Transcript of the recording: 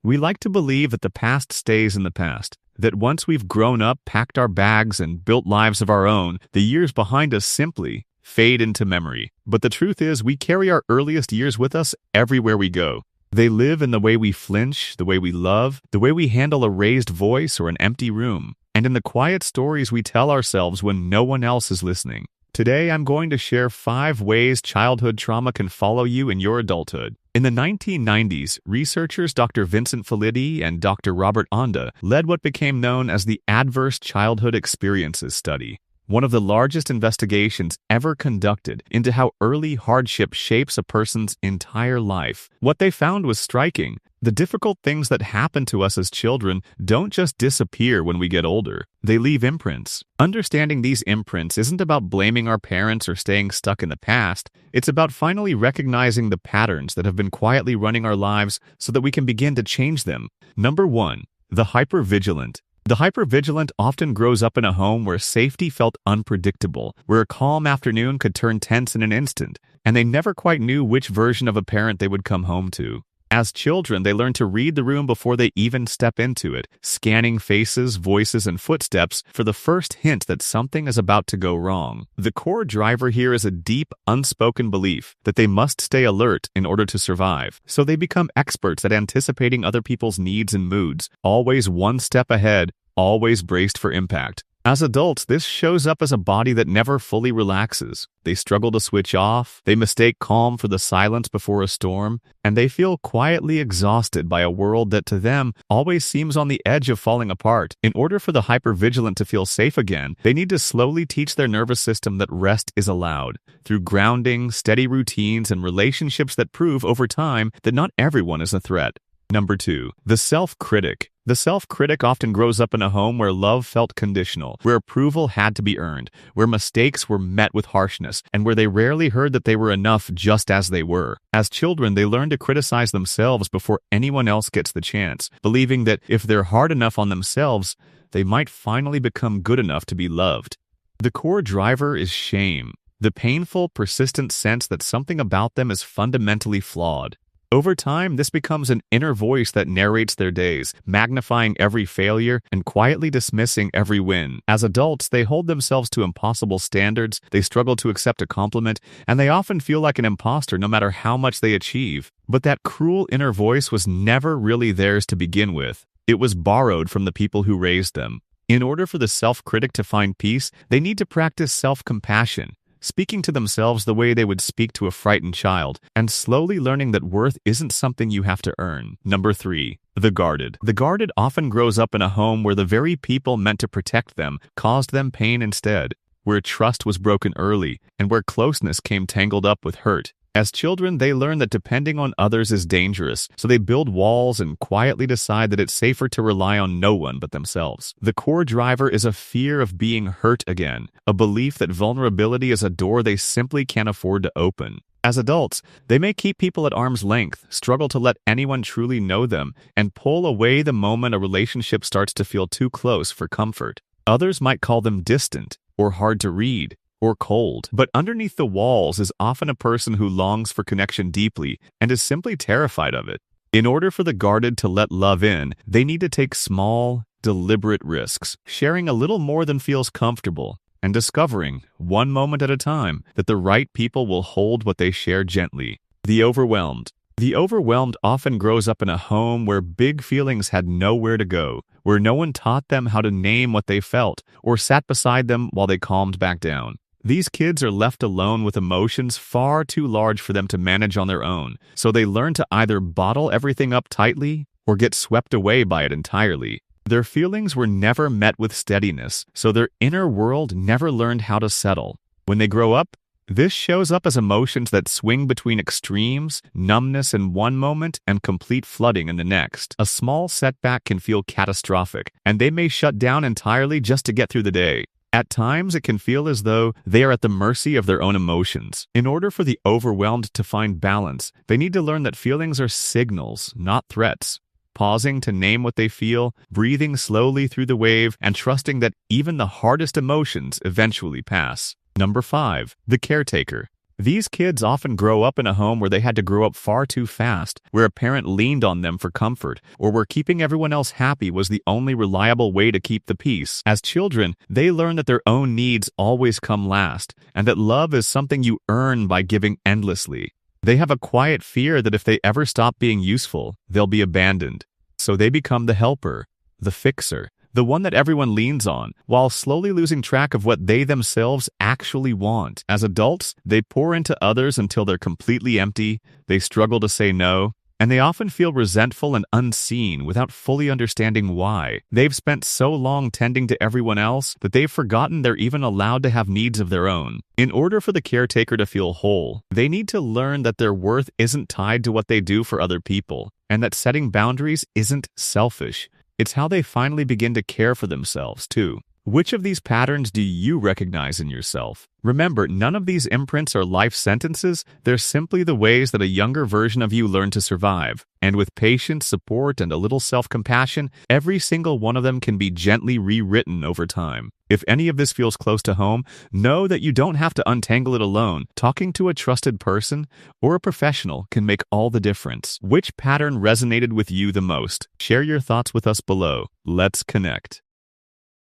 We like to believe that the past stays in the past, that once we've grown up, packed our bags, and built lives of our own, the years behind us simply fade into memory. But the truth is, we carry our earliest years with us everywhere we go. They live in the way we flinch, the way we love, the way we handle a raised voice or an empty room, and in the quiet stories we tell ourselves when no one else is listening. Today, I'm going to share 5 ways childhood trauma can follow you in your adulthood. In the 1990s, researchers Dr. Vincent Felitti and Dr. Robert Onda led what became known as the Adverse Childhood Experiences Study, one of the largest investigations ever conducted into how early hardship shapes a person's entire life. What they found was striking. The difficult things that happen to us as children don't just disappear when we get older. They leave imprints. Understanding these imprints isn't about blaming our parents or staying stuck in the past. It's about finally recognizing the patterns that have been quietly running our lives so that we can begin to change them. Number 1, the hypervigilant. The hypervigilant often grows up in a home where safety felt unpredictable, where a calm afternoon could turn tense in an instant, and they never quite knew which version of a parent they would come home to. As children, they learn to read the room before they even step into it, scanning faces, voices, and footsteps for the first hint that something is about to go wrong. The core driver here is a deep, unspoken belief that they must stay alert in order to survive. So they become experts at anticipating other people's needs and moods, always one step ahead, always braced for impact. As adults, this shows up as a body that never fully relaxes. They struggle to switch off, they mistake calm for the silence before a storm, and they feel quietly exhausted by a world that to them always seems on the edge of falling apart. In order for the hypervigilant to feel safe again, they need to slowly teach their nervous system that rest is allowed, through grounding, steady routines, and relationships that prove over time that not everyone is a threat. Number 2, the self-critic. The self-critic often grows up in a home where love felt conditional, where approval had to be earned, where mistakes were met with harshness, and where they rarely heard that they were enough just as they were. As children, they learn to criticize themselves before anyone else gets the chance, believing that if they're hard enough on themselves, they might finally become good enough to be loved. The core driver is shame, the painful, persistent sense that something about them is fundamentally flawed. Over time, this becomes an inner voice that narrates their days, magnifying every failure and quietly dismissing every win. As adults, they hold themselves to impossible standards, they struggle to accept a compliment, and they often feel like an imposter no matter how much they achieve. But that cruel inner voice was never really theirs to begin with. It was borrowed from the people who raised them. In order for the self-critic to find peace, they need to practice self-compassion, speaking to themselves the way they would speak to a frightened child, and slowly learning that worth isn't something you have to earn. Number 3, the guarded. The guarded often grows up in a home where the very people meant to protect them caused them pain instead, where trust was broken early, and where closeness came tangled up with hurt. As children, they learn that depending on others is dangerous, so they build walls and quietly decide that it's safer to rely on no one but themselves. The core driver is a fear of being hurt again, a belief that vulnerability is a door they simply can't afford to open. As adults, they may keep people at arm's length, struggle to let anyone truly know them, and pull away the moment a relationship starts to feel too close for comfort. Others might call them distant, or hard to read, or cold. But underneath the walls is often a person who longs for connection deeply and is simply terrified of it. In order for the guarded to let love in, they need to take small, deliberate risks, sharing a little more than feels comfortable, and discovering, one moment at a time, that the right people will hold what they share gently. The overwhelmed. The overwhelmed often grows up in a home where big feelings had nowhere to go, where no one taught them how to name what they felt, or sat beside them while they calmed back down. These kids are left alone with emotions far too large for them to manage on their own, so they learn to either bottle everything up tightly or get swept away by it entirely. Their feelings were never met with steadiness, so their inner world never learned how to settle. When they grow up, this shows up as emotions that swing between extremes, numbness in one moment, and complete flooding in the next. A small setback can feel catastrophic, and they may shut down entirely just to get through the day. At times, it can feel as though they are at the mercy of their own emotions. In order for the overwhelmed to find balance, they need to learn that feelings are signals, not threats. Pausing to name what they feel, breathing slowly through the wave, and trusting that even the hardest emotions eventually pass. Number 5, the caretaker. These kids often grow up in a home where they had to grow up far too fast, where a parent leaned on them for comfort, or where keeping everyone else happy was the only reliable way to keep the peace. As children, they learn that their own needs always come last, and that love is something you earn by giving endlessly. They have a quiet fear that if they ever stop being useful, they'll be abandoned. So they become the helper, the fixer, the one that everyone leans on, while slowly losing track of what they themselves actually want. As adults, they pour into others until they're completely empty, they struggle to say no, and they often feel resentful and unseen without fully understanding why. They've spent so long tending to everyone else that they've forgotten they're even allowed to have needs of their own. In order for the caretaker to feel whole, they need to learn that their worth isn't tied to what they do for other people, and that setting boundaries isn't selfish. It's how they finally begin to care for themselves, too. Which of these patterns do you recognize in yourself? Remember, none of these imprints are life sentences. They're simply the ways that a younger version of you learned to survive. And with patience, support, and a little self-compassion, every single one of them can be gently rewritten over time. If any of this feels close to home, know that you don't have to untangle it alone. Talking to a trusted person or a professional can make all the difference. Which pattern resonated with you the most? Share your thoughts with us below. Let's connect.